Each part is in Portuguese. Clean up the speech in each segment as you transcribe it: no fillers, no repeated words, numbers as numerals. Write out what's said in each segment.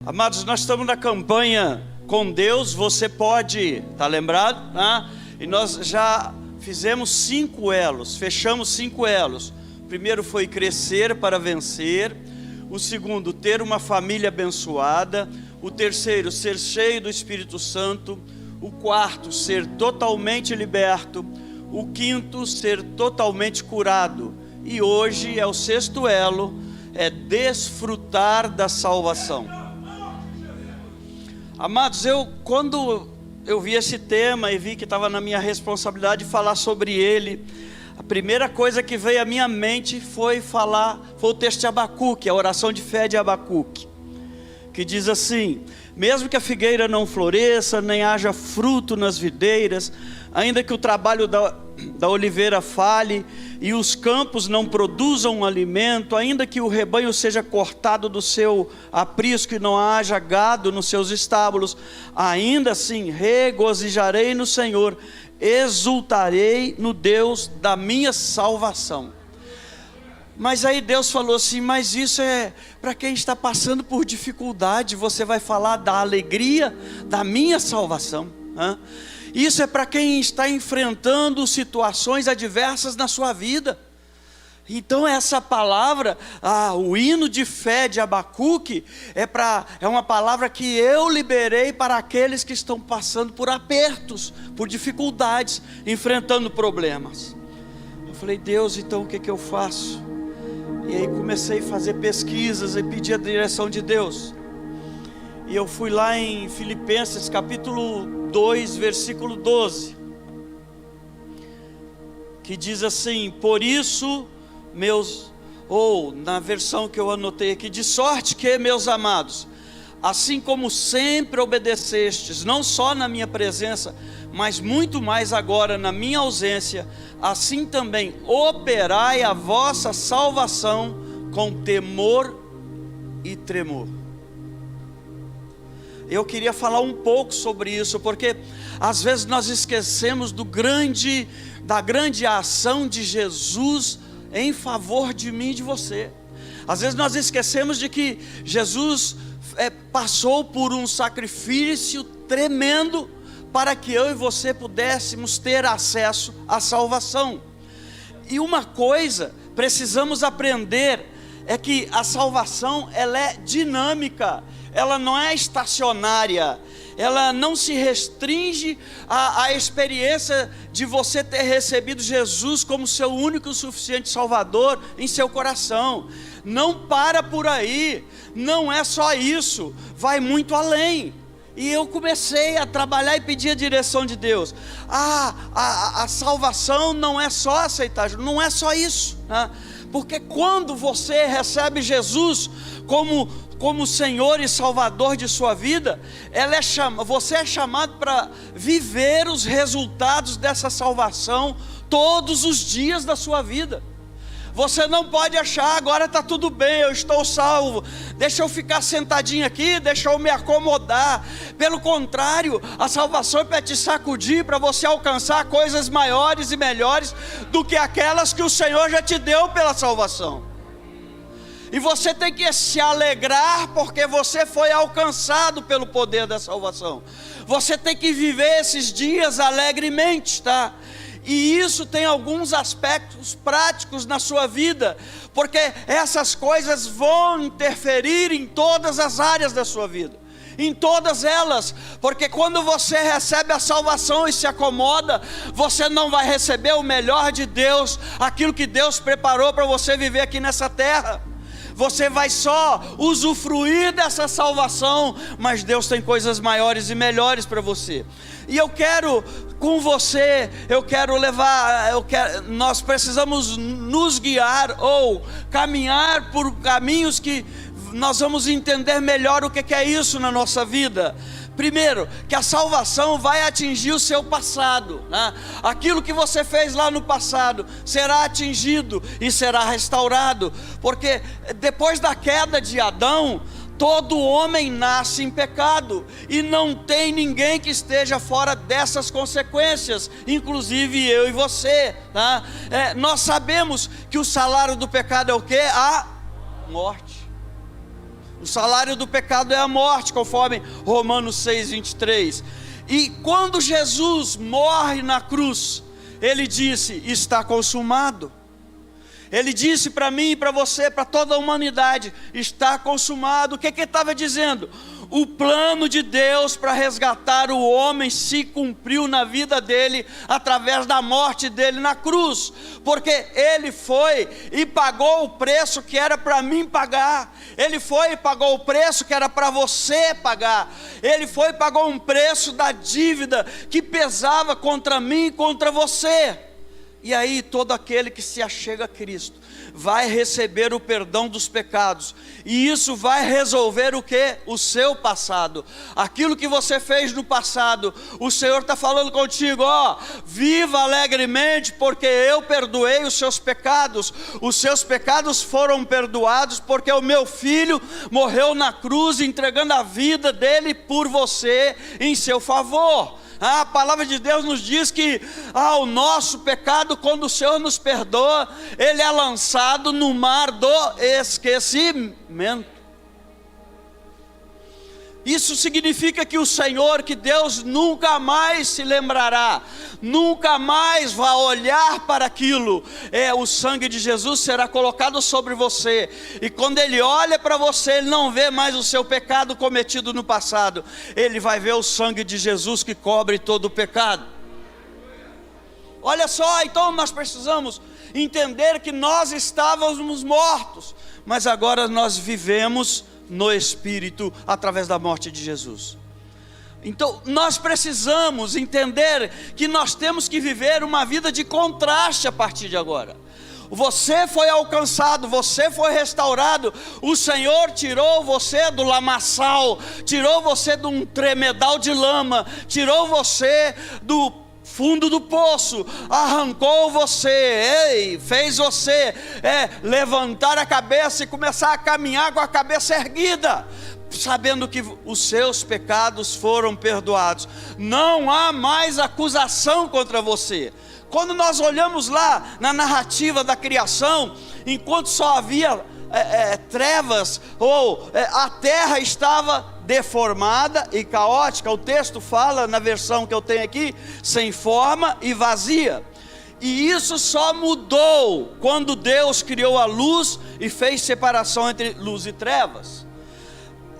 Amados, nós estamos na campanha Com Deus Você Pode, tá lembrado? E nós já fizemos 5 elos, fechamos 5 elos. O primeiro foi crescer para vencer. O segundo, ter uma família abençoada. O terceiro, ser cheio do Espírito Santo. O quarto, ser totalmente liberto. O quinto, ser totalmente curado. E hoje é o 6º elo, é desfrutar da salvação. Amados, quando eu vi esse tema e vi que estava na minha responsabilidade falar sobre ele, a primeira coisa que veio à minha mente foi o texto de Abacuque, a oração de fé de Abacuque, que diz assim: mesmo que a figueira não floresça, nem haja fruto nas videiras, ainda que o trabalho da oliveira falhe e os campos não produzam alimento, ainda que o rebanho seja cortado do seu aprisco e não haja gado nos seus estábulos, ainda assim regozijarei no Senhor, exultarei no Deus da minha salvação. Mas aí Deus falou assim: mas isso é para quem está passando por dificuldade. Você vai falar da alegria da minha salvação? Isso é para quem está enfrentando situações adversas na sua vida. Então essa palavra, o hino de fé de Abacuque, é uma palavra que eu liberei para aqueles que estão passando por apertos, por dificuldades, enfrentando problemas. Eu falei: Deus, então o que eu faço? E aí comecei a fazer pesquisas e pedir a direção de Deus. E eu fui lá em Filipenses capítulo 2, versículo 12, que diz assim: por isso, na versão que eu anotei aqui, de sorte que, meus amados, assim como sempre obedecestes, não só na minha presença, mas muito mais agora na minha ausência, assim também operai a vossa salvação com temor e tremor. Eu queria falar um pouco sobre isso, porque às vezes nós esquecemos da grande ação de Jesus em favor de mim e de você. Às vezes nós esquecemos de que Jesus passou por um sacrifício tremendo para que eu e você pudéssemos ter acesso à salvação. E uma coisa precisamos aprender é que a salvação, ela é dinâmica, ela não é estacionária, ela não se restringe à experiência de você ter recebido Jesus como seu único e suficiente Salvador em seu coração. Não para por aí, não é só isso, vai muito além. E eu comecei a trabalhar e pedir a direção de Deus. A salvação não é só aceitar, não é só isso, porque quando você recebe Jesus como Senhor e Salvador de sua vida, você é chamado para viver os resultados dessa salvação todos os dias da sua vida. Você não pode achar: agora está tudo bem, eu estou salvo, deixa eu ficar sentadinho aqui, deixa eu me acomodar. Pelo contrário, a salvação é para te sacudir, para você alcançar coisas maiores e melhores do que aquelas que o Senhor já te deu pela salvação. E você tem que se alegrar porque você foi alcançado pelo poder da salvação. Você tem que viver esses dias alegremente, E isso tem alguns aspectos práticos na sua vida, porque essas coisas vão interferir em todas as áreas da sua vida, em todas elas, porque quando você recebe a salvação e se acomoda, você não vai receber o melhor de Deus, aquilo que Deus preparou para você viver aqui nessa terra. Você vai só usufruir dessa salvação, mas Deus tem coisas maiores e melhores para você. E eu quero com você, nós precisamos nos guiar ou caminhar por caminhos que nós vamos entender melhor o que é isso na nossa vida. Primeiro, que a salvação vai atingir o seu passado, Aquilo que você fez lá no passado será atingido e será restaurado, porque depois da queda de Adão, todo homem nasce em pecado, e não tem ninguém que esteja fora dessas consequências, inclusive eu e você, nós sabemos que o salário do pecado é o quê? A morte. O salário do pecado é a morte, conforme Romanos 6:23. E quando Jesus morre na cruz, Ele disse: está consumado. Ele disse para mim e para você, para toda a humanidade: está consumado. O que Ele estava dizendo? O plano de Deus para resgatar o homem se cumpriu na vida dele, através da morte dele na cruz, porque Ele foi e pagou o preço que era para mim pagar. Ele foi e pagou o preço que era para você pagar. Ele foi e pagou um preço da dívida que pesava contra mim e contra você. E aí todo aquele que se achega a Cristo vai receber o perdão dos pecados, e isso vai resolver o que? O seu passado, aquilo que você fez no passado. O Senhor está falando contigo: ó, viva alegremente, porque eu perdoei os seus pecados foram perdoados, porque o meu filho morreu na cruz, entregando a vida dele por você, em seu favor. A palavra de Deus nos diz que o nosso pecado, quando o Senhor nos perdoa, ele é lançado no mar do esquecimento. Isso significa que o Senhor, que Deus nunca mais se lembrará, nunca mais vai olhar para aquilo. O sangue de Jesus será colocado sobre você, e quando Ele olha para você, Ele não vê mais o seu pecado cometido no passado, Ele vai ver o sangue de Jesus que cobre todo o pecado. Olha só, então nós precisamos entender que nós estávamos mortos, mas agora nós vivemos no Espírito, através da morte de Jesus. Então nós precisamos entender que nós temos que viver uma vida de contraste a partir de agora. Você foi alcançado, você foi restaurado. O Senhor tirou você do lamaçal, tirou você de um tremedal de lama, tirou você do fundo do poço, arrancou você, fez você levantar a cabeça e começar a caminhar com a cabeça erguida, sabendo que os seus pecados foram perdoados. Não há mais acusação contra você. Quando nós olhamos lá na narrativa da criação, enquanto só havia trevas, ou a terra estava deformada e caótica, o texto fala, na versão que eu tenho aqui, sem forma e vazia. E isso só mudou quando Deus criou a luz e fez separação entre luz e trevas.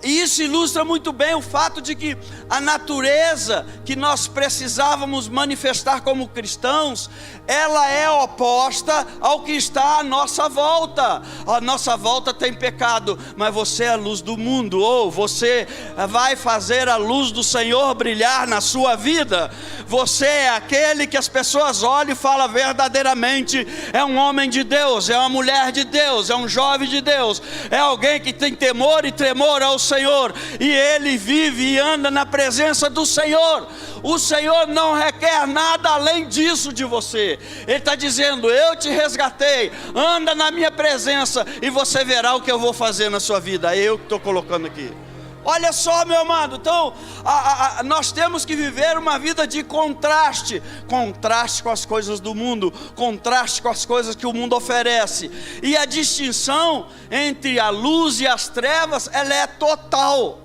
E isso ilustra muito bem o fato de que a natureza que nós precisávamos manifestar como cristãos, ela é oposta ao que está à nossa volta. A nossa volta tem pecado, mas você é a luz do mundo, ou você vai fazer a luz do Senhor brilhar na sua vida. Você é aquele que as pessoas olham e falam: verdadeiramente é um homem de Deus, é uma mulher de Deus, é um jovem de Deus, é alguém que tem temor e tremor ao Senhor, e ele vive e anda na presença do Senhor. O Senhor não requer nada além disso de você. Ele está dizendo: eu te resgatei, anda na minha presença e você verá o que eu vou fazer na sua vida. É eu que estou colocando aqui. Olha só, meu amado, então nós temos que viver uma vida de contraste. Contraste com as coisas do mundo, contraste com as coisas que o mundo oferece. E a distinção entre a luz e as trevas, ela é total.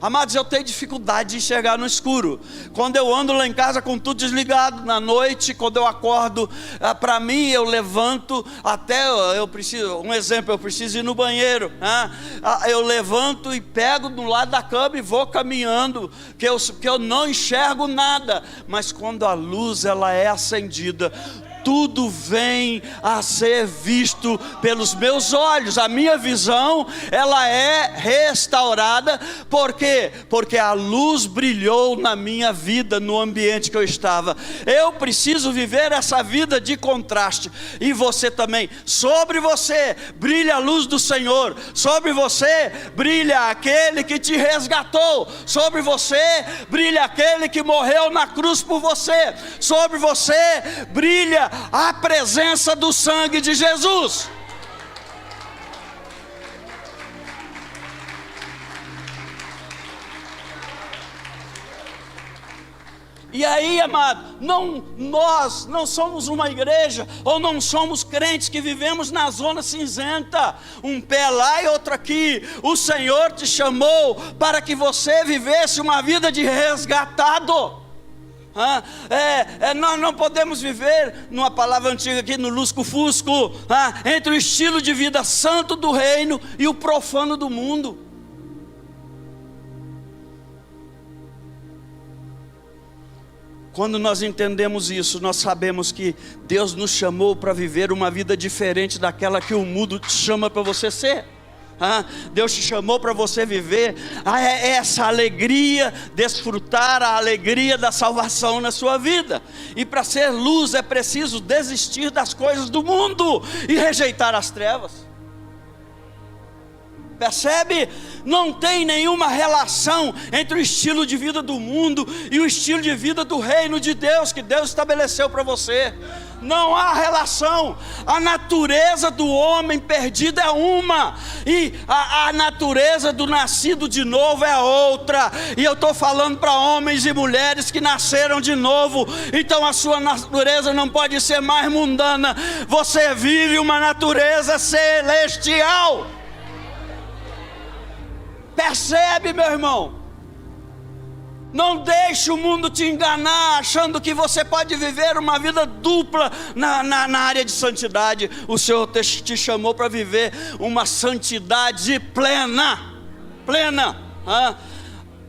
Amados, eu tenho dificuldade de enxergar no escuro. Quando eu ando lá em casa com tudo desligado, na noite, quando eu acordo, para mim, eu levanto, até eu preciso, um exemplo, eu preciso ir no banheiro, eu levanto e pego do lado da cama e vou caminhando, que eu não enxergo nada. Mas quando a luz ela é acendida, tudo vem a ser visto pelos meus olhos. A minha visão, ela é restaurada. Por quê? Porque a luz brilhou na minha vida, no ambiente que eu estava. Eu preciso viver essa vida de contraste. E você também. Sobre você brilha a luz do Senhor. Sobre você brilha aquele que te resgatou. Sobre você brilha aquele que morreu na cruz por você. Sobre você brilha a presença do sangue de Jesus. E aí, amado, nós não somos uma igreja, ou não somos crentes que vivemos na zona cinzenta, um pé lá e outro aqui. O Senhor te chamou para que você vivesse uma vida de resgatado. Nós não podemos viver, numa palavra antiga aqui, no lusco-fusco, entre o estilo de vida santo do reino e o profano do mundo. Quando nós entendemos isso, nós sabemos que Deus nos chamou para viver uma vida diferente daquela que o mundo te chama para você ser. Deus te chamou para você viver essa alegria, desfrutar a alegria da salvação na sua vida. E para ser luz é preciso desistir das coisas do mundo e rejeitar as trevas. Percebe? Não tem nenhuma relação entre o estilo de vida do mundo e o estilo de vida do reino de Deus que Deus estabeleceu para você. Não há relação. A natureza do homem perdido é uma, e a natureza do nascido de novo é outra. E eu estou falando para homens e mulheres que nasceram de novo. Então a sua natureza não pode ser mais mundana. Você vive uma natureza celestial. Percebe, meu irmão? Não deixe o mundo te enganar, achando que você pode viver uma vida dupla na área de santidade. O Senhor te chamou para viver uma santidade plena.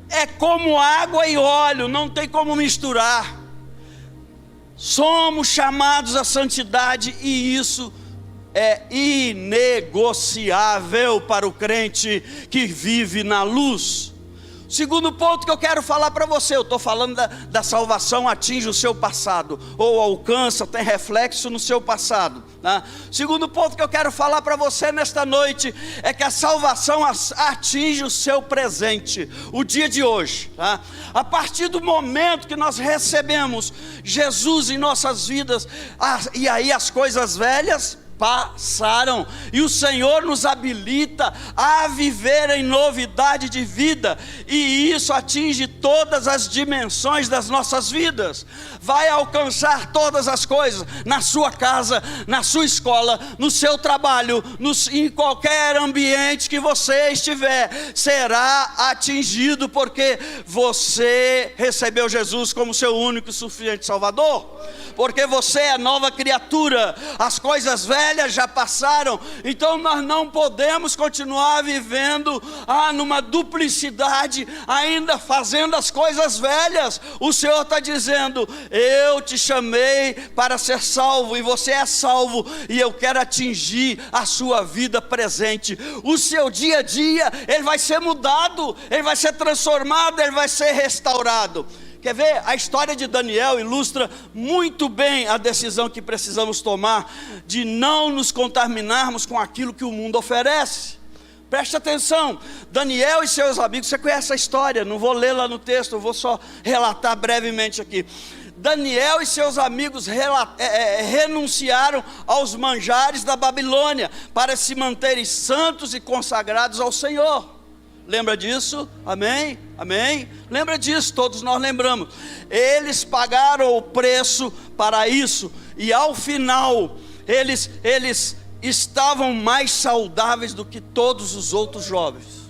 É como água e óleo, não tem como misturar. Somos chamados à santidade, e isso é inegociável para o crente que vive na luz. Segundo ponto que eu quero falar para você, eu estou falando da salvação atinge o seu passado, ou alcança, tem reflexo no seu passado, tá? Segundo ponto que eu quero falar para você nesta noite, é que a salvação atinge o seu presente, o dia de hoje, tá? A partir do momento que nós recebemos Jesus em nossas vidas, e aí as coisas velhas passaram, e o Senhor nos habilita a viver em novidade de vida, e isso atinge todas as dimensões das nossas vidas, vai alcançar todas as coisas, na sua casa, na sua escola, no seu trabalho, em qualquer ambiente que você estiver, será atingido, porque você recebeu Jesus como seu único e suficiente Salvador, porque você é nova criatura, as coisas velhas já passaram. Então nós não podemos continuar vivendo numa duplicidade, ainda fazendo as coisas velhas. O Senhor está dizendo: eu te chamei para ser salvo, e você é salvo, e eu quero atingir a sua vida presente. O seu dia a dia, ele vai ser mudado, ele vai ser transformado, ele vai ser restaurado. Quer ver? A história de Daniel ilustra muito bem a decisão que precisamos tomar de não nos contaminarmos com aquilo que o mundo oferece. Preste atenção, Daniel e seus amigos, você conhece a história, não vou ler lá no texto, eu vou só relatar brevemente aqui. Daniel e seus amigos renunciaram aos manjares da Babilônia para se manterem santos e consagrados ao Senhor. Lembra disso? Amém? Amém? Lembra disso? Todos nós lembramos. Eles pagaram o preço para isso, e ao final eles estavam mais saudáveis do que todos os outros jovens.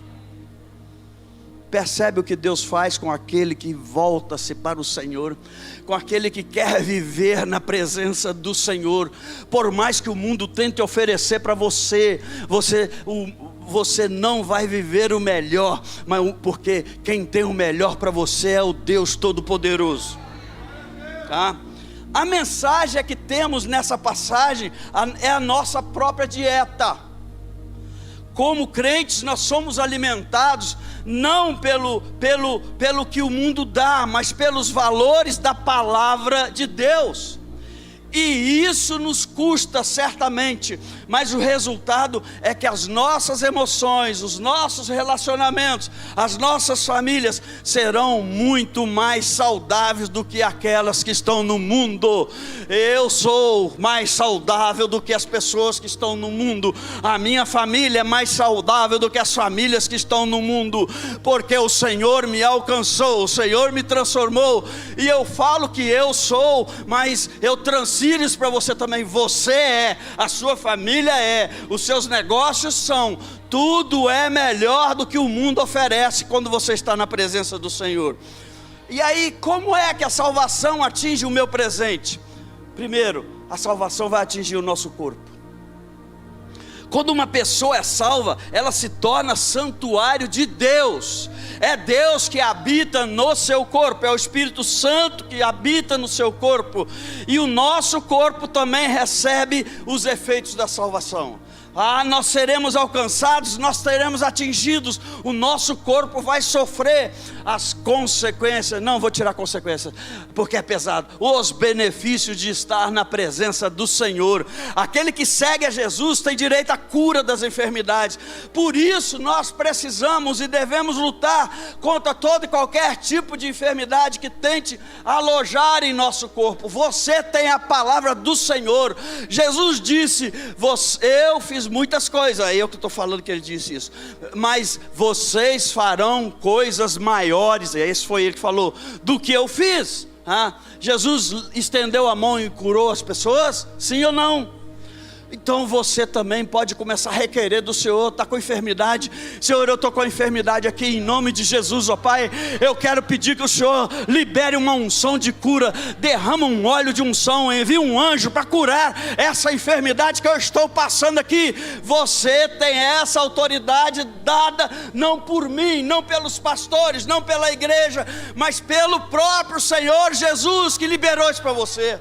Percebe o que Deus faz com aquele que volta-se para o Senhor, com aquele que quer viver na presença do Senhor? Por mais que o mundo tente oferecer para você não vai viver o melhor, porque quem tem o melhor para você é o Deus Todo-Poderoso, tá? A mensagem que temos nessa passagem é a nossa própria dieta. Como crentes, nós somos alimentados não pelo que o mundo dá, mas pelos valores da palavra de Deus. E isso nos custa certamente, mas o resultado é que as nossas emoções, os nossos relacionamentos, as nossas famílias serão muito mais saudáveis do que aquelas que estão no mundo. Eu sou mais saudável do que as pessoas que estão no mundo. A minha família é mais saudável do que as famílias que estão no mundo, porque o Senhor me alcançou, o Senhor me transformou. E eu falo que eu sou, mas eu transfiro isso para você também. Você é, a sua família é, os seus negócios são, tudo é melhor do que o mundo oferece quando você está na presença do Senhor. E aí, como é que a salvação atinge o meu presente? Primeiro, a salvação vai atingir o nosso corpo. Quando uma pessoa é salva, ela se torna santuário de Deus. É Deus que habita no seu corpo, é o Espírito Santo que habita no seu corpo. E o nosso corpo também recebe os efeitos da salvação. Nós seremos alcançados, nós seremos atingidos, o nosso corpo vai sofrer as consequências, não vou tirar consequências, porque é pesado, os benefícios de estar na presença do Senhor. Aquele que segue a Jesus tem direito à cura das enfermidades. Por isso nós precisamos e devemos lutar contra todo e qualquer tipo de enfermidade que tente alojar em nosso corpo. Você tem a palavra do Senhor. Jesus disse, eu fiz muitas coisas, é eu que estou falando que ele disse isso, mas vocês farão coisas maiores, esse foi ele que falou, do que eu fiz. Jesus estendeu a mão e curou as pessoas? Sim ou não? Então você também pode começar a requerer do Senhor. Está com enfermidade? Senhor, eu estou com a enfermidade aqui, em nome de Jesus, ó Pai, eu quero pedir que o Senhor libere uma unção de cura, derrama um óleo de unção, envie um anjo para curar essa enfermidade que eu estou passando aqui. Você tem essa autoridade dada não por mim, não pelos pastores, não pela igreja, mas pelo próprio Senhor Jesus que liberou isso para você.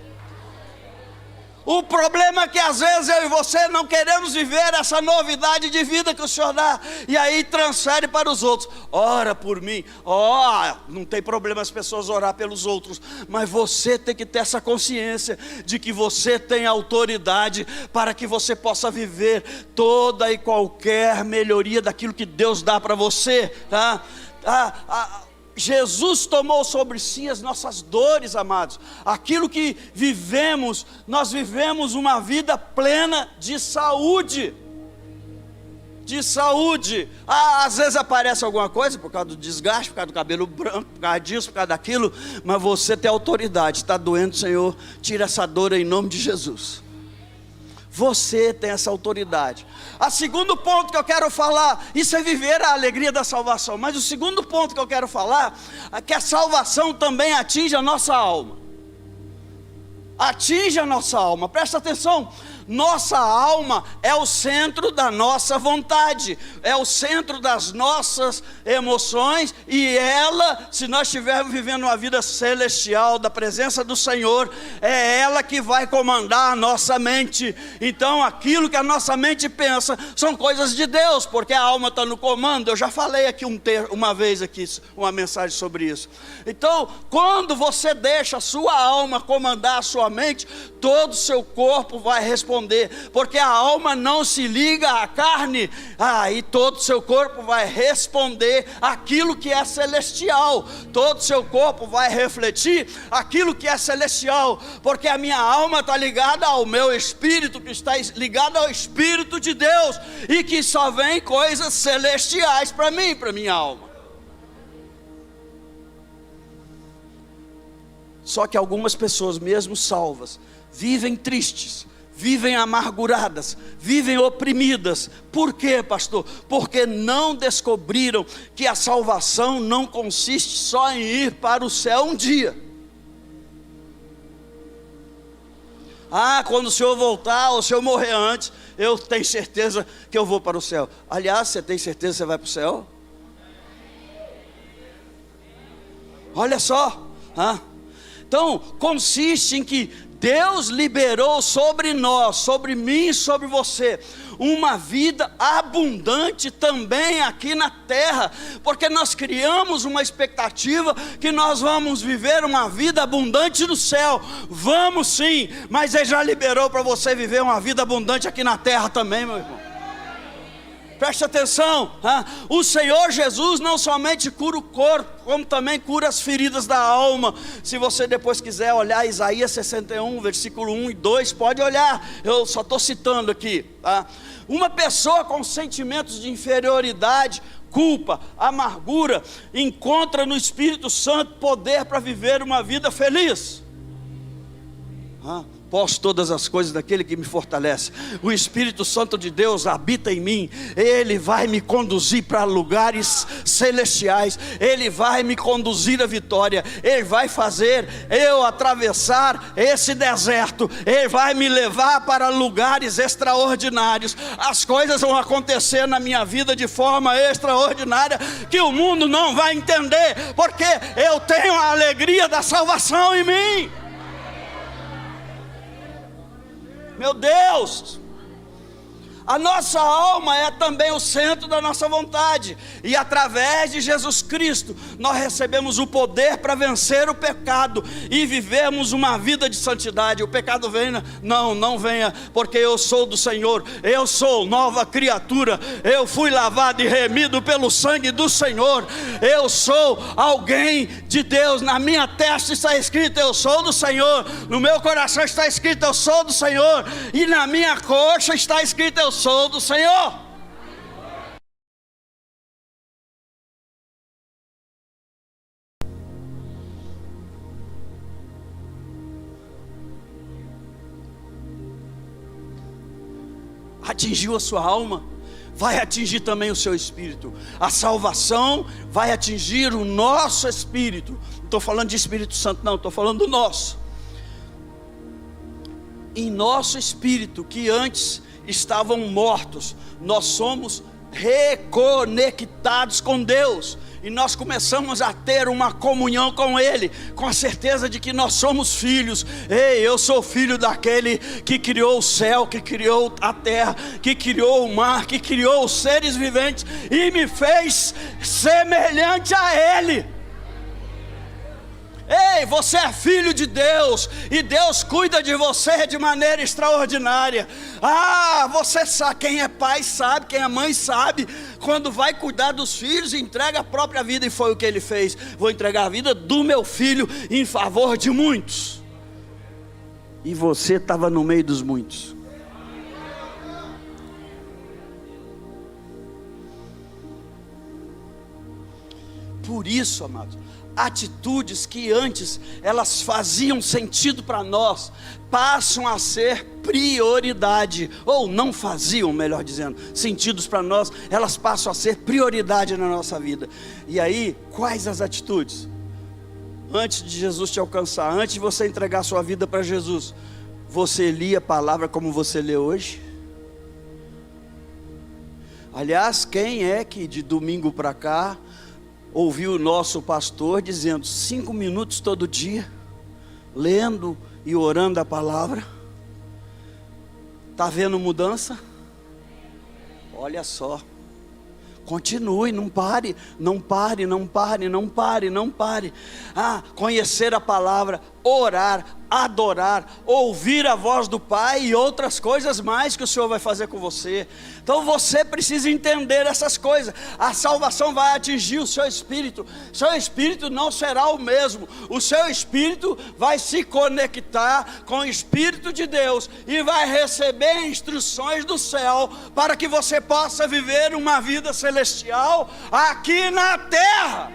O problema é que às vezes eu e você não queremos viver essa novidade de vida que o Senhor dá, e aí transfere para os outros. Ora por mim, não tem problema as pessoas orar pelos outros, mas você tem que ter essa consciência de que você tem autoridade para que você possa viver toda e qualquer melhoria daquilo que Deus dá para você, tá? Jesus tomou sobre si as nossas dores, amados. Aquilo que vivemos, nós vivemos uma vida plena de saúde. De saúde. Às vezes aparece alguma coisa por causa do desgaste, por causa do cabelo branco, por causa disso, por causa daquilo, mas você tem autoridade. Está doendo, Senhor, tira essa dor em nome de Jesus. Você tem essa autoridade. O segundo ponto que eu quero falar, isso é viver a alegria da salvação. Mas o segundo ponto que eu quero falar é que a salvação também atinge a nossa alma. Atinge a nossa alma, presta atenção. Nossa alma é o centro da nossa vontade, é o centro das nossas emoções, e ela, se nós estivermos vivendo uma vida celestial, da presença do Senhor, é ela que vai comandar a nossa mente. Então aquilo que a nossa mente pensa, são coisas de Deus, porque a alma está no comando. Eu já falei aqui uma vez aqui, uma mensagem sobre isso. Então, quando você deixa a sua alma comandar a sua mente, todo o seu corpo vai responder, porque a alma não se liga à carne, e todo o seu corpo vai responder aquilo que é celestial, todo o seu corpo vai refletir aquilo que é celestial, porque a minha alma está ligada ao meu espírito, que está ligado ao Espírito de Deus, e que só vem coisas celestiais para mim, para minha alma. Só que algumas pessoas, mesmo salvas, vivem tristes, vivem amarguradas, vivem oprimidas. Por quê, pastor? Porque não descobriram que a salvação não consiste só em ir para o céu um dia. Quando o Senhor voltar, ou se eu morrer antes, eu tenho certeza que eu vou para o céu. Aliás, você tem certeza que você vai para o céu? Olha só, Então, consiste em que Deus liberou sobre nós, sobre mim e sobre você, uma vida abundante também aqui na terra, porque nós criamos uma expectativa que nós vamos viver uma vida abundante no céu. Vamos sim, mas Ele já liberou para você viver uma vida abundante aqui na terra também, meu irmão. Preste atenção, o Senhor Jesus não somente cura o corpo, como também cura as feridas da alma. Se você depois quiser olhar Isaías 61, versículo 1 e 2, pode olhar, eu só estou citando aqui, tá? Uma pessoa com sentimentos de inferioridade, culpa, amargura, encontra no Espírito Santo poder para viver uma vida feliz. Posso todas as coisas daquele que me fortalece. O Espírito Santo de Deus habita em mim. Ele vai me conduzir para lugares celestiais. Ele vai me conduzir à vitória. Ele vai fazer eu atravessar esse deserto. Ele vai me levar para lugares extraordinários. As coisas vão acontecer na minha vida de forma extraordinária, que o mundo não vai entender, porque eu tenho a alegria da salvação em mim. Meu Deus, a nossa alma é também o centro da nossa vontade, e através de Jesus Cristo nós recebemos o poder para vencer o pecado e vivemos uma vida de santidade. O pecado venha? Não venha, porque eu sou do Senhor, eu sou nova criatura, eu fui lavado e remido pelo sangue do Senhor, eu sou alguém de Deus. Na minha testa está escrito: eu sou do Senhor. No meu coração está escrito: eu sou do Senhor. E na minha coxa está escrito: eu sou do Senhor. Atingiu a sua alma, vai atingir também o seu espírito. A salvação vai atingir o nosso espírito. Não estou falando de Espírito Santo, não, estou falando do nosso. Em nosso espírito, que antes estavam mortos, nós somos reconectados com Deus, e nós começamos a ter uma comunhão com Ele, com a certeza de que nós somos filhos. Ei, eu sou filho daquele que criou o céu, que criou a terra, que criou o mar, que criou os seres viventes, e me fez semelhante a Ele. Ei, você é filho de Deus, e Deus cuida de você de maneira extraordinária. Você sabe, quem é pai sabe, quem é mãe sabe, quando vai cuidar dos filhos, entrega a própria vida, e foi o que Ele fez. Vou entregar a vida do meu filho em favor de muitos. E você estava no meio dos muitos. Por isso, amados, atitudes que antes elas faziam sentido para nós, passam a ser prioridade, ou não faziam, melhor dizendo, sentidos para nós, elas passam a ser prioridade na nossa vida. E aí, quais as atitudes? Antes de Jesus te alcançar, antes de você entregar sua vida para Jesus, você lia a palavra como você lê hoje? Aliás, quem é que de domingo para cá ouviu o nosso pastor dizendo 5 minutos todo dia, lendo e orando a palavra? Está vendo mudança? Olha só, continue, não pare, não pare, não pare, não pare, não pare. Conhecer a palavra, orar, adorar, ouvir a voz do Pai e outras coisas mais que o Senhor vai fazer com você. Então você precisa entender essas coisas. A salvação vai atingir o seu espírito. Seu espírito não será o mesmo. O seu espírito vai se conectar com o Espírito de Deus e vai receber instruções do céu para que você possa viver uma vida celestial aqui na terra.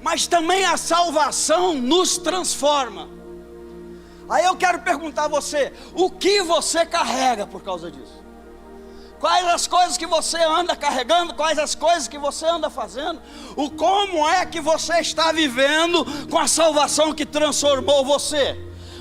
Mas também a salvação nos transforma. Aí eu quero perguntar a você: o que você carrega por causa disso? Quais as coisas que você anda carregando? Quais as coisas que você anda fazendo? Como é que você está vivendo com a salvação que transformou você?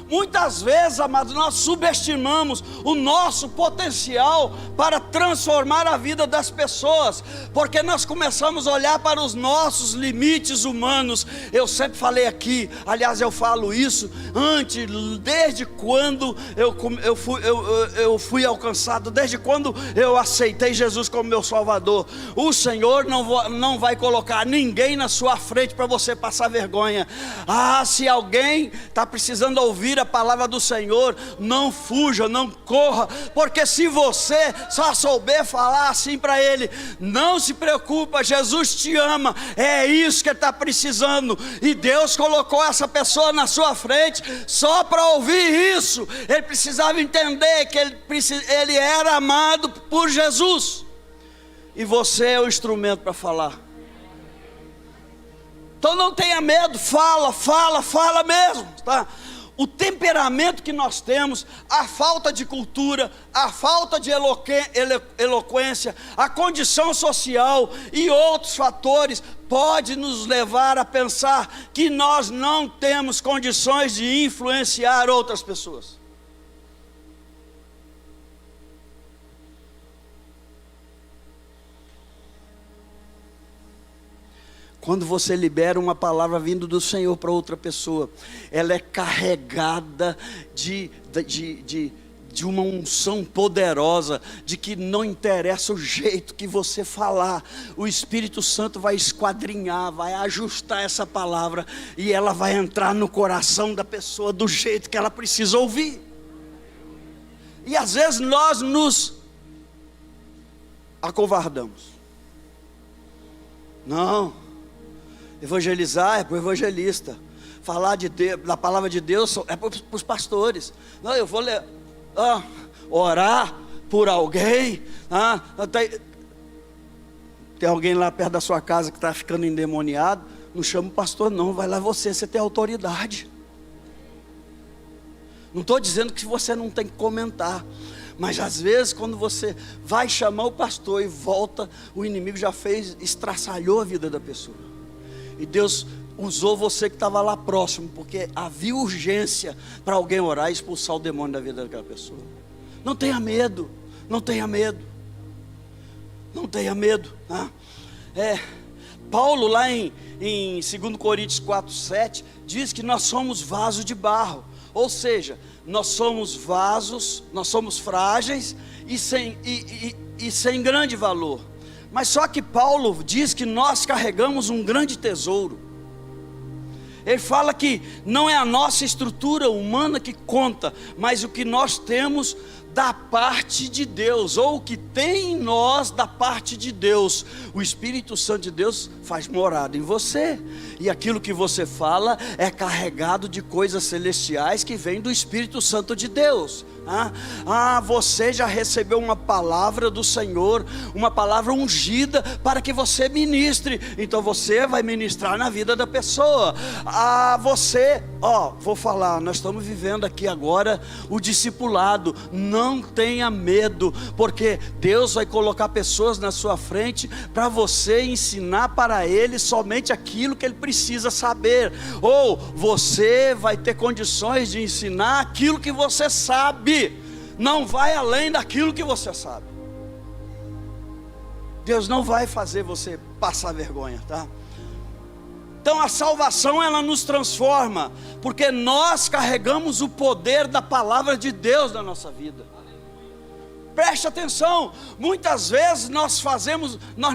Muitas vezes, amados, nós subestimamos o nosso potencial para transformar a vida das pessoas, porque nós começamos a olhar para os nossos limites humanos. Eu sempre falei aqui, aliás eu falo isso antes, desde quando eu fui alcançado, desde quando eu aceitei Jesus como meu Salvador. O Senhor não vai colocar ninguém na sua frente para você passar vergonha. Se alguém está precisando ouvir a palavra do Senhor, não fuja, não corra, porque se você só souber falar assim para ele: não se preocupa, Jesus te ama, é isso que ele está precisando, e Deus colocou essa pessoa na sua frente só para ouvir isso. Ele precisava entender que ele era amado por Jesus, e você é o instrumento para falar. Então não tenha medo, fala mesmo, tá? O temperamento que nós temos, a falta de cultura, a falta de eloquência, a condição social e outros fatores pode nos levar a pensar que nós não temos condições de influenciar outras pessoas. Quando você libera uma palavra vindo do Senhor para outra pessoa, ela é carregada de uma unção poderosa, de que não interessa o jeito que você falar, o Espírito Santo vai esquadrinhar, vai ajustar essa palavra, e ela vai entrar no coração da pessoa do jeito que ela precisa ouvir. E às vezes nós nos acovardamos. Não, evangelizar é para o evangelista, falar da palavra de Deus é para os pastores. Não, eu vou orar por alguém. Tem alguém lá perto da sua casa que está ficando endemoniado, não chama o pastor não, vai lá você tem autoridade. Não estou dizendo que você não tem que comentar, mas às vezes quando você vai chamar o pastor e volta, o inimigo já estraçalhou a vida da pessoa. E Deus usou você que estava lá próximo, porque havia urgência para alguém orar e expulsar o demônio da vida daquela pessoa. Não tenha medo, não tenha medo, não tenha medo. Paulo lá em 2 Coríntios 4:7 diz que nós somos vasos de barro, ou seja, nós somos vasos, nós somos frágeis e sem grande valor. Mas só que Paulo diz que nós carregamos um grande tesouro. Ele fala que não é a nossa estrutura humana que conta, mas o que nós temos da parte de Deus, ou o que tem em nós da parte de Deus. O Espírito Santo de Deus faz morada em você, e aquilo que você fala é carregado de coisas celestiais que vêm do Espírito Santo de Deus. Você já recebeu uma palavra do Senhor, uma palavra ungida para que você ministre, então você vai ministrar na vida da pessoa. Vou falar, nós estamos vivendo aqui agora o discipulado. Não tenha medo, porque Deus vai colocar pessoas na sua frente para você ensinar para ele somente aquilo que ele precisa saber, ou você vai ter condições de ensinar aquilo que você sabe. Não vai além daquilo que você sabe. Deus não vai fazer você passar vergonha, tá? Então a salvação, ela nos transforma, porque nós carregamos o poder da palavra de Deus na nossa vida. Preste atenção, muitas vezes nós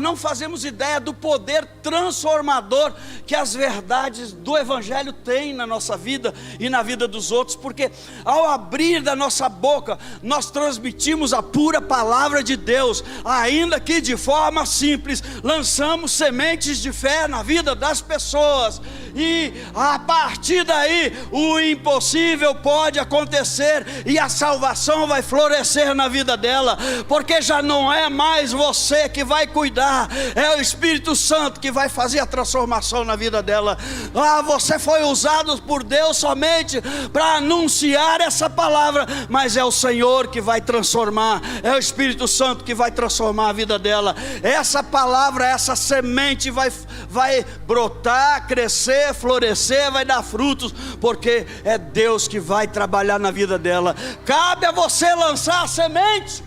não fazemos ideia do poder transformador que as verdades do Evangelho têm na nossa vida e na vida dos outros, porque ao abrir da nossa boca, nós transmitimos a pura palavra de Deus, ainda que de forma simples, lançamos sementes de fé na vida das pessoas, e a partir daí, o impossível pode acontecer, e a salvação vai florescer na vida dela, porque já não é mais você que vai cuidar, é o Espírito Santo que vai fazer a transformação na vida dela. Você foi usado por Deus somente para anunciar essa palavra, mas é o Senhor que vai transformar, é o Espírito Santo que vai transformar a vida dela. Essa palavra, essa semente vai brotar, crescer, crescer, florescer, vai dar frutos, porque é Deus que vai trabalhar na vida dela. Cabe a você lançar a semente,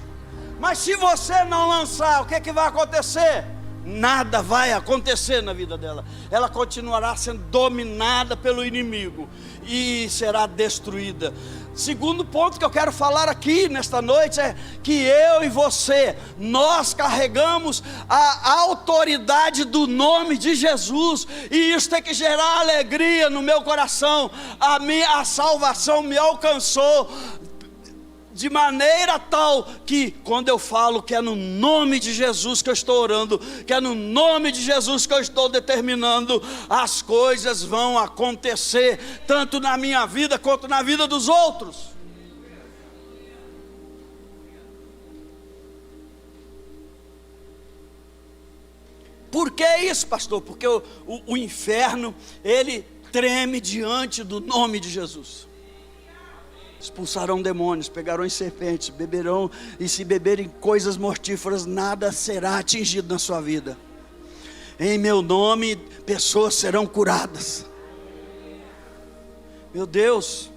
mas se você não lançar, o que vai acontecer? Nada vai acontecer na vida dela. Ela continuará sendo dominada pelo inimigo e será destruída. Segundo ponto que eu quero falar aqui nesta noite é que eu e você, nós carregamos a autoridade do nome de Jesus, e isso tem que gerar alegria no meu coração. A salvação me alcançou de maneira tal que quando eu falo que é no nome de Jesus que eu estou orando, que é no nome de Jesus que eu estou determinando, as coisas vão acontecer, tanto na minha vida quanto na vida dos outros. Por que isso, pastor? Porque o inferno, ele treme diante do nome de Jesus. Expulsarão demônios, pegarão serpentes, beberão, e se beberem coisas mortíferas, nada será atingido na sua vida. Em meu nome, pessoas serão curadas. Meu Deus,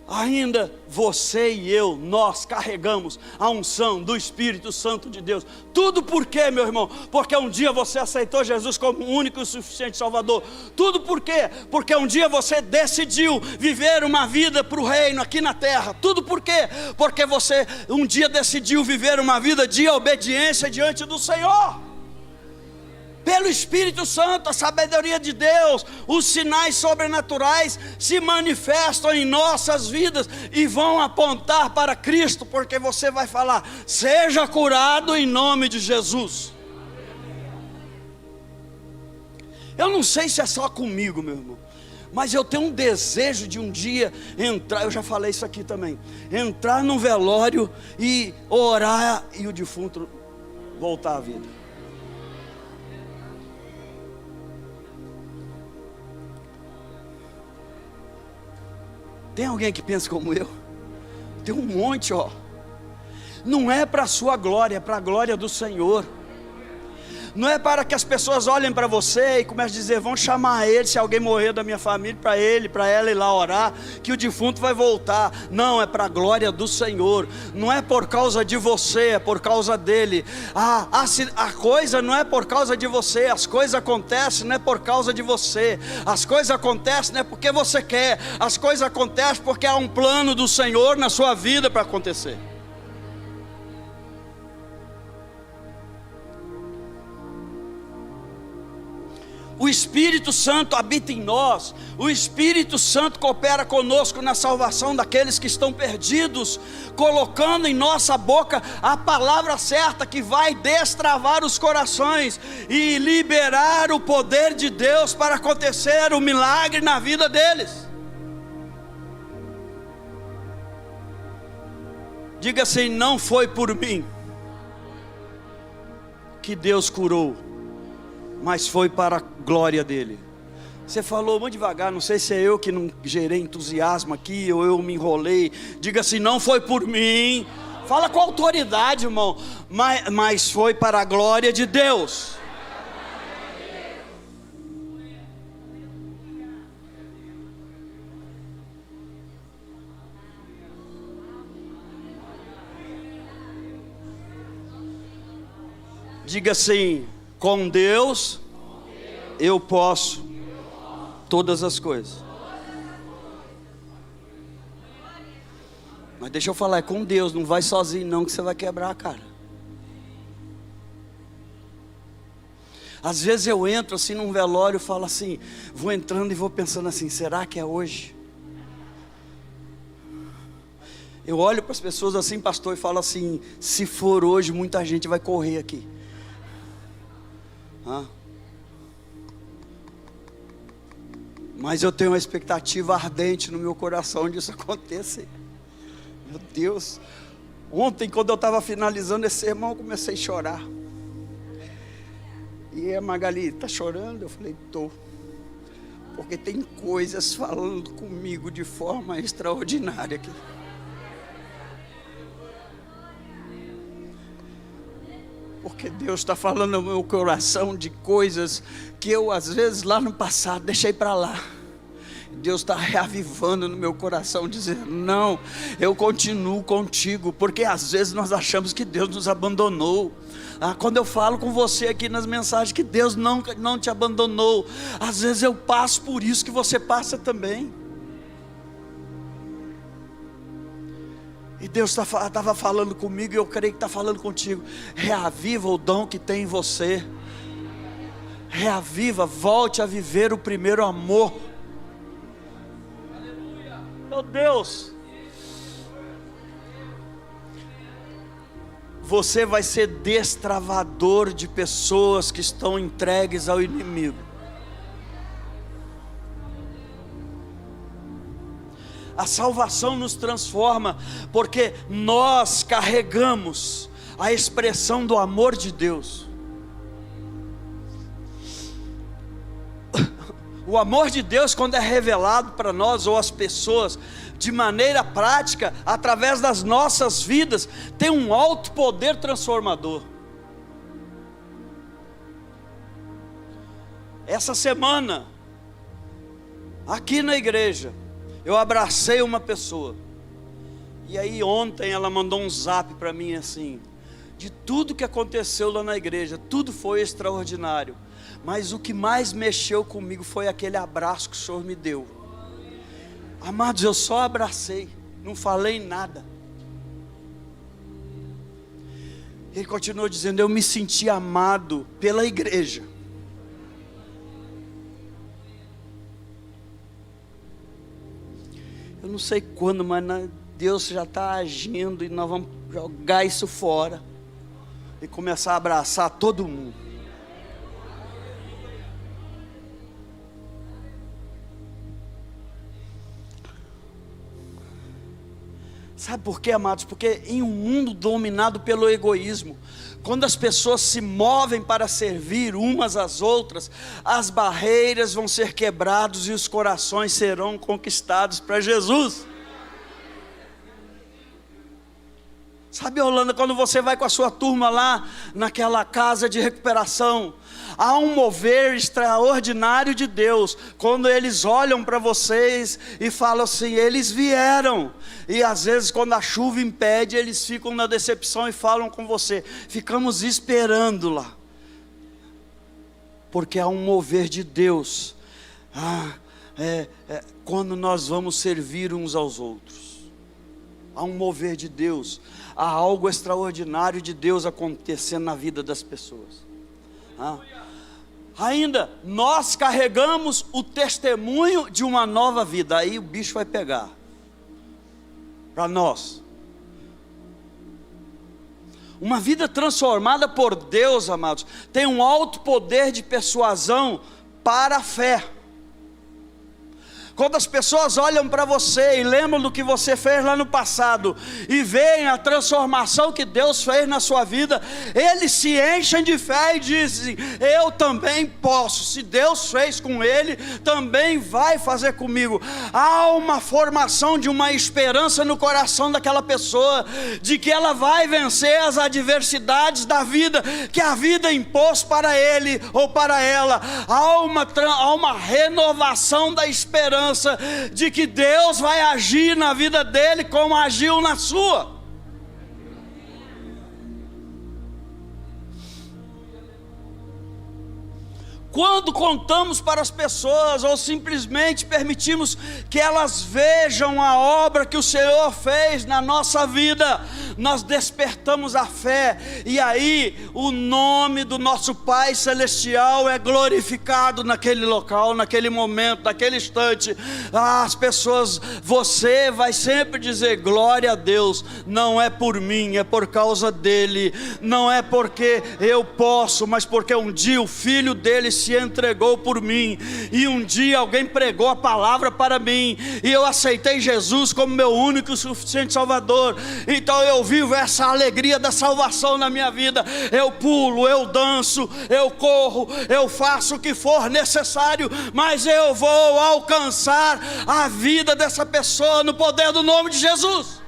ainda você e eu, nós carregamos a unção do Espírito Santo de Deus. Tudo por quê, meu irmão? Porque um dia você aceitou Jesus como o único e suficiente Salvador. Tudo por quê? Porque um dia você decidiu viver uma vida para o reino aqui na terra. Tudo por quê? Porque você um dia decidiu viver uma vida de obediência diante do Senhor. Pelo Espírito Santo, a sabedoria de Deus, os sinais sobrenaturais se manifestam em nossas vidas e vão apontar para Cristo, porque você vai falar: seja curado em nome de Jesus. Eu não sei se é só comigo, meu irmão, mas eu tenho um desejo de um dia entrar, eu já falei isso aqui também, entrar num velório e orar e o defunto voltar à vida. Tem alguém que pensa como eu? Tem um monte, ó. Não é para a sua glória, é para a glória do Senhor. Não é para que as pessoas olhem para você e comecem a dizer: vão chamar ele, se alguém morrer da minha família, para ele, para ela ir lá orar, que o defunto vai voltar. Não, é para a glória do Senhor. Não é por causa de você, é por causa dele. A coisa não é por causa de você, as coisas acontecem não é por causa de você, as coisas acontecem não é porque você quer, as coisas acontecem porque há um plano do Senhor na sua vida para acontecer. O Espírito Santo habita em nós, o Espírito Santo coopera conosco na salvação daqueles que estão perdidos, colocando em nossa boca a palavra certa que vai destravar os corações e liberar o poder de Deus para acontecer o milagre na vida deles. Diga assim: não foi por mim que Deus curou, mas foi para a glória dele. Você falou muito devagar, não sei se é eu que não gerei entusiasmo aqui, ou eu me enrolei. Diga assim: não foi por mim. Fala com autoridade, irmão, mas foi para a glória de Deus. Diga assim: com Deus eu posso todas as coisas. Mas deixa eu falar, é com Deus, não vai sozinho não, que você vai quebrar a cara. Às vezes eu entro assim num velório e falo assim, vou entrando e vou pensando assim: será que é hoje? Eu olho para as pessoas assim, pastor, e falo assim: se for hoje, muita gente vai correr aqui. Mas eu tenho uma expectativa ardente no meu coração disso acontecer. Meu Deus, ontem quando eu estava finalizando esse sermão, eu comecei a chorar. E a Magali: está chorando? Eu falei: estou. Porque tem coisas falando comigo de forma extraordinária aqui. Porque Que Deus está falando no meu coração de coisas que eu às vezes lá no passado deixei para lá. Deus está reavivando no meu coração, dizendo: não, eu continuo contigo, porque às vezes nós achamos que Deus nos abandonou. Quando eu falo com você aqui nas mensagens que Deus não te abandonou, às vezes eu passo por isso que você passa também. E Deus estava falando comigo, e eu creio que está falando contigo. Reaviva o dom que tem em você. Reaviva, volte a viver o primeiro amor. Meu Deus, você vai ser destravador de pessoas que estão entregues ao inimigo. A salvação nos transforma, porque nós carregamos a expressão do amor de Deus. O amor de Deus, quando é revelado para nós ou as pessoas, de maneira prática, através das nossas vidas, tem um alto poder transformador. Essa semana, aqui na igreja, eu abracei uma pessoa, e aí ontem ela mandou um zap para mim assim: de tudo que aconteceu lá na igreja, tudo foi extraordinário, mas o que mais mexeu comigo foi aquele abraço que o Senhor me deu. Amados, eu só abracei, não falei nada. Ele continuou dizendo: eu me senti amado pela igreja. Eu não sei quando, mas Deus já está agindo, e nós vamos jogar isso fora e começar a abraçar todo mundo. Sabe por quê, amados? Porque em um mundo dominado pelo egoísmo, quando as pessoas se movem para servir umas às outras, as barreiras vão ser quebradas e os corações serão conquistados para Jesus. Sabe, Holanda, quando você vai com a sua turma lá naquela casa de recuperação, há um mover extraordinário de Deus, quando eles olham para vocês e falam assim: eles vieram. E às vezes quando a chuva impede, eles ficam na decepção e falam com você: ficamos esperando lá. Porque há um mover de Deus, quando nós vamos servir uns aos outros. Há um mover de Deus, há algo extraordinário de Deus acontecendo na vida das pessoas. Ainda, nós carregamos o testemunho de uma nova vida. Aí o bicho vai pegar para nós. Uma vida transformada por Deus, amados, tem um alto poder de persuasão para a fé. Quando as pessoas olham para você e lembram do que você fez lá no passado, e veem a transformação que Deus fez na sua vida, eles se enchem de fé e dizem: eu também posso. Se Deus fez com ele, também vai fazer comigo. Há uma formação de uma esperança no coração daquela pessoa, de que ela vai vencer as adversidades da vida, que a vida impôs para ele ou para ela. Há uma renovação da esperança de que Deus vai agir na vida dele como agiu na sua. Quando contamos para as pessoas, ou simplesmente permitimos que elas vejam a obra que o Senhor fez na nossa vida, nós despertamos a fé, e aí o nome do nosso Pai Celestial é glorificado naquele local, naquele momento, naquele instante. As pessoas, você vai sempre dizer: glória a Deus, não é por mim, é por causa dele, não é porque eu posso, mas porque um dia o filho dele se entregou por mim, e um dia alguém pregou a palavra para mim, e eu aceitei Jesus como meu único e suficiente Salvador. Então eu vivo essa alegria da salvação na minha vida. Eu pulo, eu danço, eu corro, eu faço o que for necessário, mas eu vou alcançar a vida dessa pessoa no poder do nome de Jesus.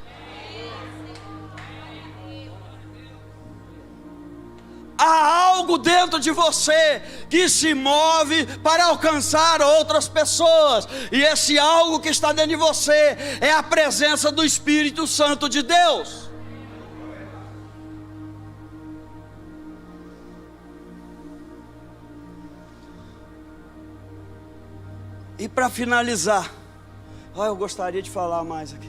há algo dentro de você que se move para alcançar outras pessoas, e esse algo que está dentro de você é a presença do Espírito Santo de Deus. E para finalizar, eu gostaria de falar mais aqui.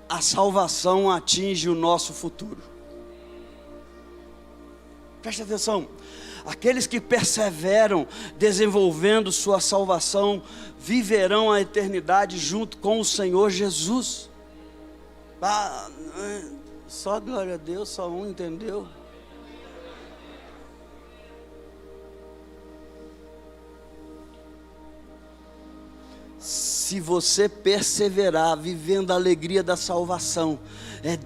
A salvação atinge o nosso futuro. Preste atenção. Aqueles que perseveram desenvolvendo sua salvação viverão a eternidade junto com o Senhor Jesus. Só glória a Deus, só um entendeu. Se você perseverar vivendo a alegria da salvação,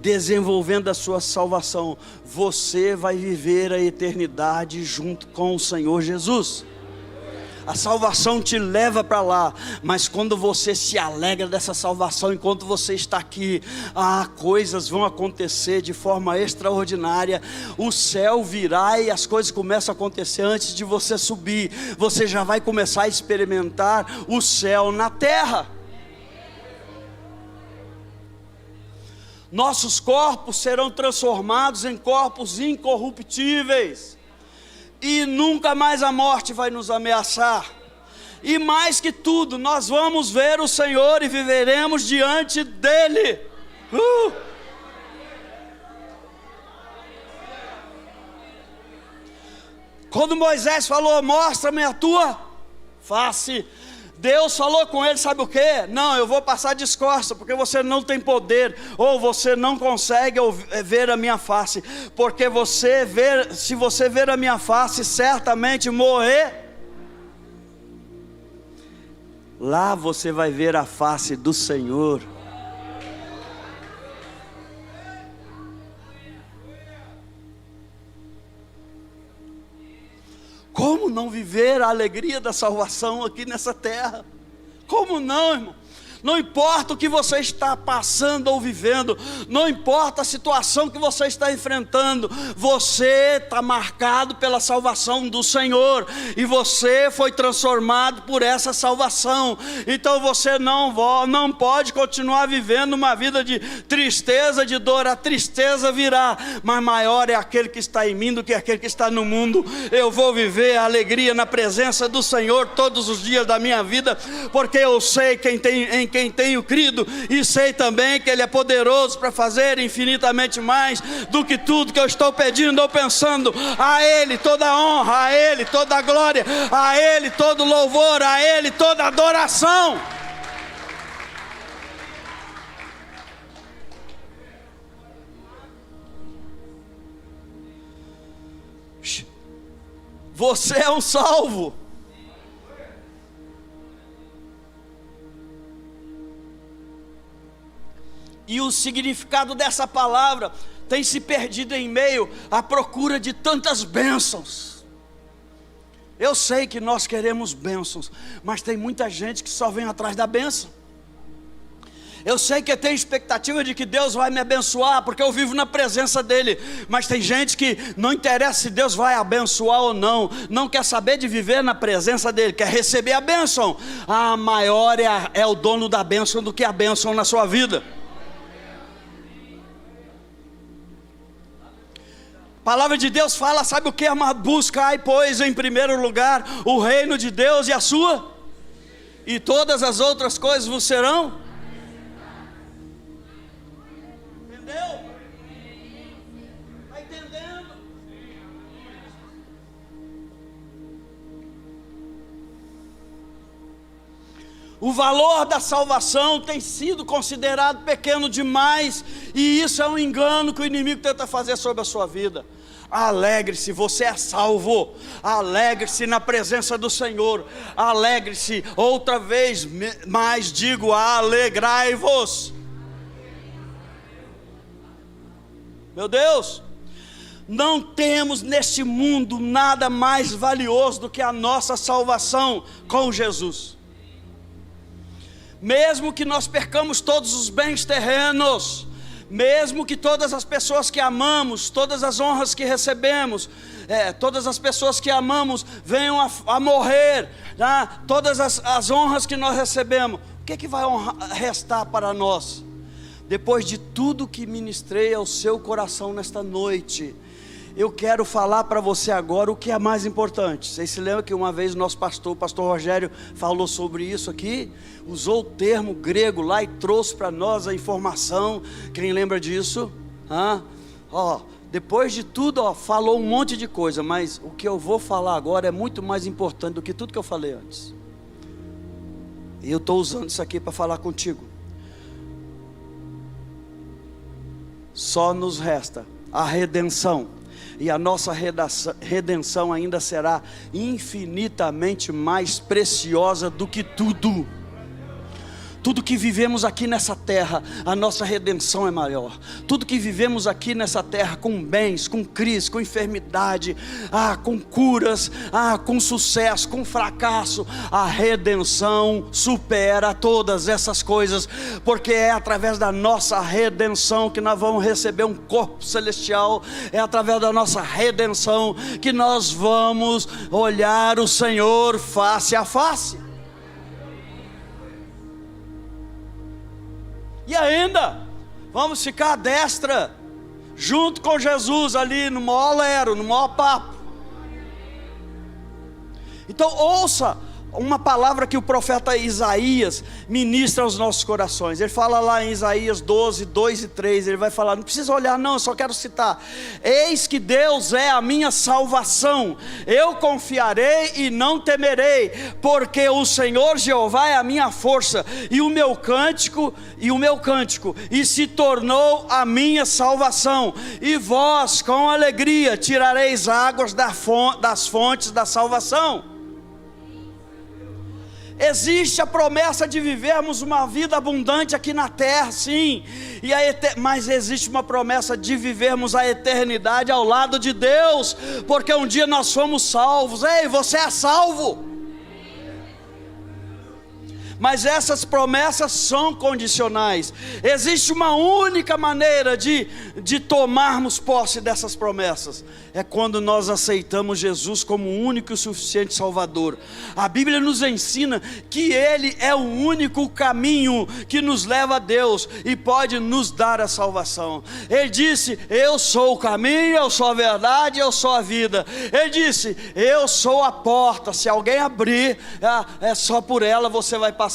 desenvolvendo a sua salvação, você vai viver a eternidade junto com o Senhor Jesus. A salvação te leva para lá, mas quando você se alegra dessa salvação, enquanto você está aqui, coisas vão acontecer de forma extraordinária. O céu virá e as coisas começam a acontecer antes de você subir. Você já vai começar a experimentar o céu na terra. Nossos corpos serão transformados em corpos incorruptíveis, e nunca mais a morte vai nos ameaçar. E mais que tudo, nós vamos ver o Senhor e viveremos diante dEle. Quando Moisés falou, mostra-me a tua face, Deus falou com ele, sabe o que? Não, eu vou passar descosta, porque você não tem poder, ou você não consegue ver a minha face, porque se você ver a minha face, certamente morrer. Lá você vai ver a face do Senhor. Como não viver a alegria da salvação aqui nessa terra? Como não, irmão? Não importa o que você está passando ou vivendo, não importa a situação que você está enfrentando, você está marcado pela salvação do Senhor, e você foi transformado por essa salvação. Então você não pode continuar vivendo uma vida de tristeza, de dor. A tristeza virá, mas maior é aquele que está em mim do que aquele que está no mundo. Eu vou viver a alegria na presença do Senhor todos os dias da minha vida, porque eu sei em quem tenho crido, e sei também que Ele é poderoso para fazer infinitamente mais do que tudo que eu estou pedindo ou pensando. A Ele toda a honra, a Ele toda a glória, a Ele todo louvor, a Ele toda adoração. Você é um salvo. E o significado dessa palavra tem se perdido em meio à procura de tantas bênçãos. Eu sei que nós queremos bênçãos, mas tem muita gente que só vem atrás da bênção. Eu sei que tem expectativa de que Deus vai me abençoar, porque eu vivo na presença dEle. Mas tem gente que não interessa se Deus vai abençoar ou não, não quer saber de viver na presença dEle, quer receber a bênção. Maior é o dono da bênção do que a bênção na sua vida. A palavra de Deus fala, sabe o que? Buscai, pois, em primeiro lugar o reino de Deus e a sua, e todas as outras coisas vos serão. Entendeu? Está entendendo? O valor da salvação tem sido considerado pequeno demais, e isso é um engano que o inimigo tenta fazer sobre a sua vida. Alegre-se, você é salvo. Alegre-se na presença do Senhor. Alegre-se, outra vez mais digo, alegrai-vos. Meu Deus, não temos neste mundo nada mais valioso do que a nossa salvação com Jesus. Mesmo que nós percamos todos os bens terrenos, mesmo que todas as pessoas que amamos, todas as honras que recebemos, todas as pessoas que amamos venham a morrer, tá? Todas as honras que nós recebemos, o que vai restar para nós? Depois de tudo que ministrei ao seu coração nesta noite, eu quero falar para você agora o que é mais importante. Vocês se lembram que uma vez o nosso pastor, o pastor Rogério, falou sobre isso aqui? Usou o termo grego lá e trouxe para nós a informação. Quem lembra disso? Depois de tudo, falou um monte de coisa, mas o que eu vou falar agora é muito mais importante do que tudo que eu falei antes. E eu estou usando isso aqui para falar contigo. Só nos resta a redenção, e a nossa redenção ainda será infinitamente mais preciosa do que tudo. Tudo que vivemos aqui nessa terra, a nossa redenção é maior. Tudo que vivemos aqui nessa terra, com bens, com crise, com enfermidade, com curas, com sucesso, com fracasso, a redenção supera todas essas coisas, porque é através da nossa redenção que nós vamos receber um corpo celestial, é através da nossa redenção que nós vamos olhar o Senhor face a face. E ainda, vamos ficar à destra, junto com Jesus ali no maior lero, no maior papo. Então ouça uma palavra que o profeta Isaías ministra aos nossos corações. Ele fala lá em Isaías 12, 2 e 3, ele vai falar, não precisa olhar não, eu só quero citar: eis que Deus é a minha salvação, eu confiarei e não temerei, porque o Senhor Jeová é a minha força, e o meu cântico, e se tornou a minha salvação, e vós com alegria tirareis águas das fontes da salvação. Existe a promessa de vivermos uma vida abundante aqui na terra, sim, mas existe uma promessa de vivermos a eternidade ao lado de Deus, porque um dia nós fomos salvos. Ei, você é salvo. Mas essas promessas são condicionais. Existe uma única maneira de tomarmos posse dessas promessas, é quando nós aceitamos Jesus como o único e suficiente Salvador. A Bíblia nos ensina que Ele é o único caminho que nos leva a Deus e pode nos dar a salvação. Ele disse: eu sou o caminho, eu sou a verdade, eu sou a vida. Ele disse: eu sou a porta, se alguém abrir, é só por ela você vai passar.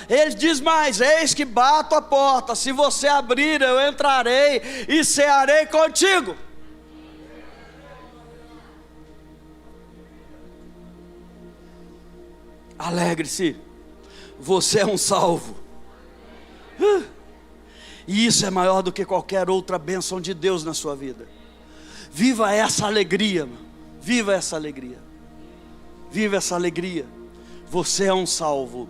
Ele diz mais: eis que bato a porta, se você abrir eu entrarei e cearei contigo. Alegre-se, você é um salvo. E isso é maior do que qualquer outra bênção de Deus na sua vida. Viva essa alegria, viva essa alegria, viva essa alegria. Você é um salvo.